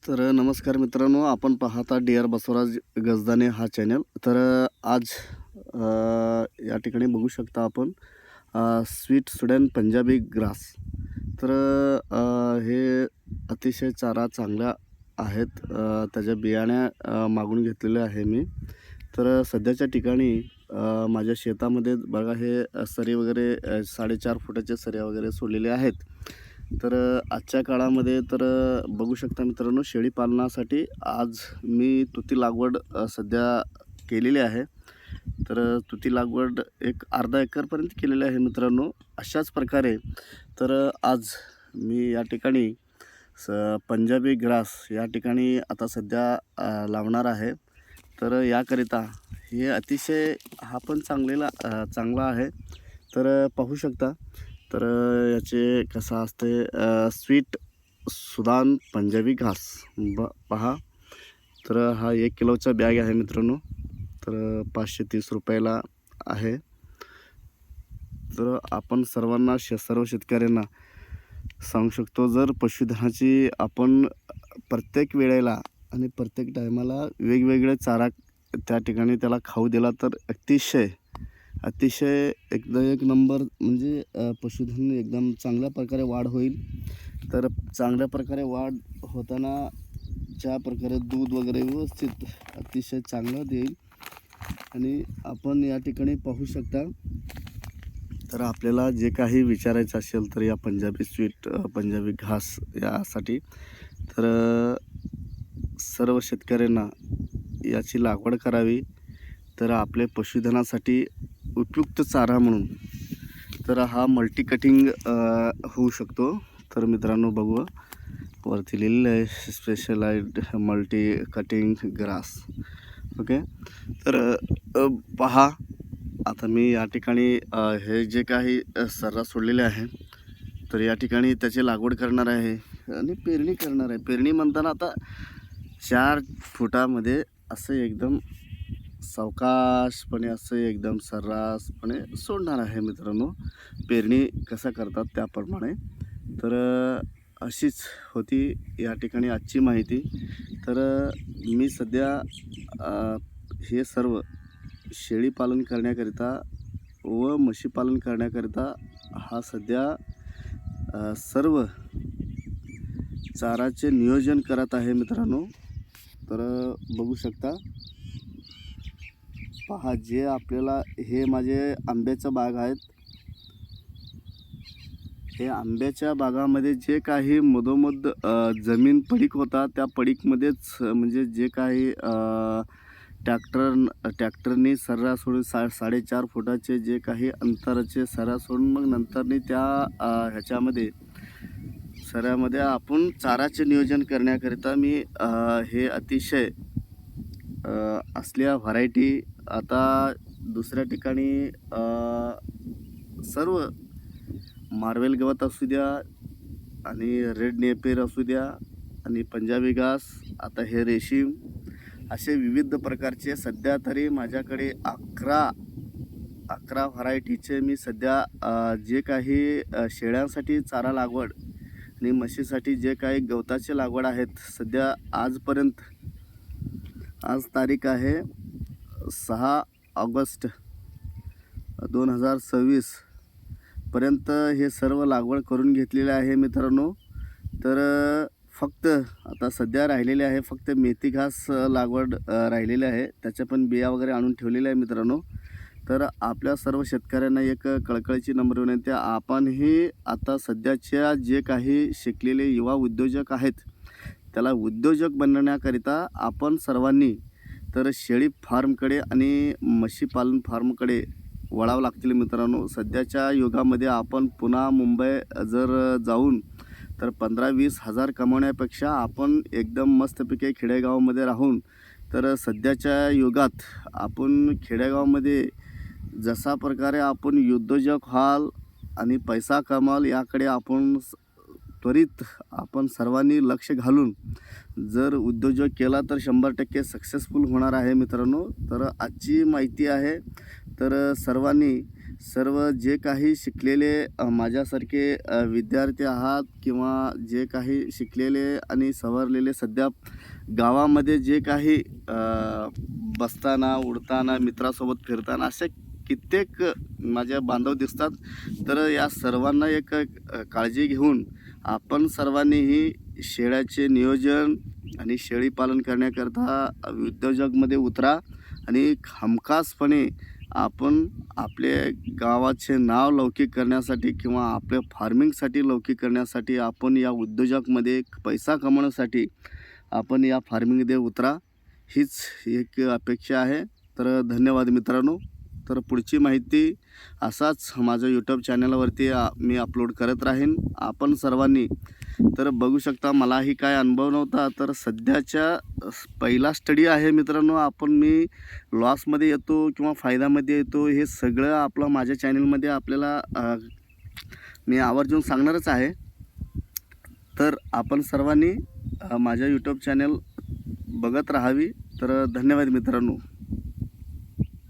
नमस्कार मित्रांनो, आपण पाहता डी.आर. बसवराज गजदाने हा चॅनल. आज या ठिकाणी बघू शकता आपण स्वीट सुडॅन पंजाबी ग्रास. हे अतिशय चारा चांगल्या आहेत. त्याच्या बियाण्या मागून घेतलेल्या आहे मी. सध्याच्या ठिकाणी माझ्या शेतामध्ये बघा हे सरी वगैरे 4.5 फुटाच्या सऱ्या वगैरे सोडलेले आहेत. आजच्या काळामध्ये बघू शकता मित्रांनो, शेळी पालनासाठी आज मी तुती लागवड सध्या केलेली आहे. तुती लागवड एक अर्धा एकरपर्यंत केलेली आहे मित्रांनो. अशाच प्रकारे आज मी या ठिकाणी पंजाबी ग्रास या ठिकाणी आता सध्या लावणार आहे. याकरिता हे अतिशय हा पण चांगला आहे. पाहू शकता. याचे कसं असते स्वीट सुदान पंजाबी घास पहा. हा 1 किलोचा बॅग आहे मित्रांनो. 530 रुपयाला आहे. आपण सर्वांना सर्व शेतकऱ्यांना सांगू शकतो, जर पशुधनाची आपण प्रत्येक वेळेला आणि प्रत्येक टायमाला वेगवेगळे चारा त्या ठिकाणी त्याला खाऊ दिला तर अतिशय एक नंबर म्हणजे पशुधन एकदम चांगल्या प्रकारे वाढ होईल. चांगल्या प्रकारे वाढ होताना ज्या प्रकारे दूध वगैरे व्यवस्थित अतिशय चांगलं देईल. आणि आपण या ठिकाणी पाहू शकता. आपल्याला जे काही विचारायचं असेल तर या पंजाबी घास यासाठी सर्व शेतकऱ्यांना याची लागवड करावी. आपले पशुधनासाठी उपयुक्त चारा म्हणून हा मल्टी कटिंग होऊ शकतो. मित्रांनो बघू, वरती लिहिलेलं आहे specialized multi cutting grass. Okay. पहा, आता मी या ठिकाणी हे जे काही सर्रास सोडलेले आहे या ठिकाणी त्याची लागवड करणार आहे आणि पेरणी करणार आहे. पेरणी म्हणताना आता 4 फुटामध्ये असं एकदम सावकाशपणे असं एकदम सर्रासपणे सोडणार आहे मित्रांनो. पेरणी कसं करतात त्याप्रमाणे. अशीच होती या ठिकाणी आजची माहिती. मी सध्या हे सर्व शेळी पालन करण्याकरिता व म्हशी पालन करण्याकरिता हा सध्या सर्व चाराचे नियोजन करत आहे मित्रांनो. बघू शकता. पहा, जे आपल्याला हे माझे आंब्याचं बाग आहेत. हे आंब्याच्या बागामध्ये जे काही मधोमध जमीन पडीक होता त्या पडीकमध्येच म्हणजे जे काही ट्रॅक्टरने सर्रा सोडून 4.5 फुटाचे जे काही अंतराचे सर्रा सोडून मग नंतरने त्या ह्याच्यामध्ये सऱ्यामध्ये आपण चाराचे नियोजन करण्याकरिता मी हे अतिशय असल्या व्हरायटी आता दुसऱ्या ठिकाणी सर्व मार्वेल गवत असू द्या आणि रेड नेपियर असू द्या आणि पंजाबी घास, आता हे रेशीम, असे विविध प्रकारचे सध्या तरी माझ्याकडे 11 व्हरायटीचे मी सध्या जे काही शेळ्यांसाठी चारा लागवड आणि म्हशीसाठी जे काही गवताचे लागवड आहेत सध्या आजपर्यंत. आज तारीख आहे 6 ऑगस्ट 2026 पर्यंत हे सर्व लागवड करून घेतलेले आहे मित्रांनो. फक्त आता सध्या राहिलेले आहे फक्त मेथी घास लागवड राहिलेली आहे. त्याच्या पण बिया वगैरे आणून ठेवलेल्या आहे मित्रांनो. आपल्या सर्व शेतकऱ्यांना एक कळकळीची नम्र विनंती, आपणही आता सध्याच्या जे काही शिकलेले युवा उद्योजक आहेत त्याला उद्योजक बनवण्याकरिता आपण सर्वांनी शेळी फार्मकडे आणि म्हशी पालन फार्मकडे वळावं लागतील मित्रांनो. सध्याच्या युगामध्ये आपण पुन्हा मुंबई जर जाऊन 15-20 हजार कमवण्यापेक्षा आपण एकदम मस्तपैकी खेडेगावामध्ये राहून सध्याच्या युगात आपण खेडेगावामध्ये जसा प्रकारे आपण उद्योजक व्हाल आणि पैसा कमाल याकडे आपण त्वरित आपण सर्वांनी लक्ष घालून जर उद्योजक केला तर 100% सक्सेसफुल होणार आहे मित्रांनो. आजची माहिती आहे. सर्वांनी सर्व जे काही शिकलेले माझ्यासारखे विद्यार्थी आहात किंवा जे काही शिकलेले आणि सवरलेले सध्या गावामध्ये जे काही बसताना उडताना मित्रासोबत फिरताना असे कित्येक माझ्या बांधव दिसतात. तर या सर्वांना एक काळजी घेऊन आपण सर्वांनीही शेळ्याचे नियोजन आणि शेळी पालन करण्याकरता उद्योजकमध्ये उतरा आणि हमखासपणे आपण आपल्या गावाचे नाव लौकिक करण्यासाठी किंवा आपल्या फार्मिंगसाठी लौकिक करण्यासाठी आपण या उद्योजकमध्ये पैसा कमवण्यासाठी आपण या फार्मिंगमध्ये उतरा, हीच एक अपेक्षा आहे. तर धन्यवाद मित्रांनो. तर पुढची माहिती असाच माझ्या यूट्यूब चॅनलवरती मी अपलोड करत राहीन. आपण सर्वांनी तर बघू शकता, मलाही काय अनुभव नव्हता. तर सध्याच्या पहिला स्टडी आहे मित्रांनो. मी लॉसमध्ये येतो किंवा फायद्यामध्ये येतो हे सगळं आपलं माझ्या चॅनलमध्ये आपल्याला मी आवर्जून सांगणारच आहे. तर आपण सर्वांनी माझ्या यूट्यूब चॅनल बघत राहावी. तर धन्यवाद मित्रांनो.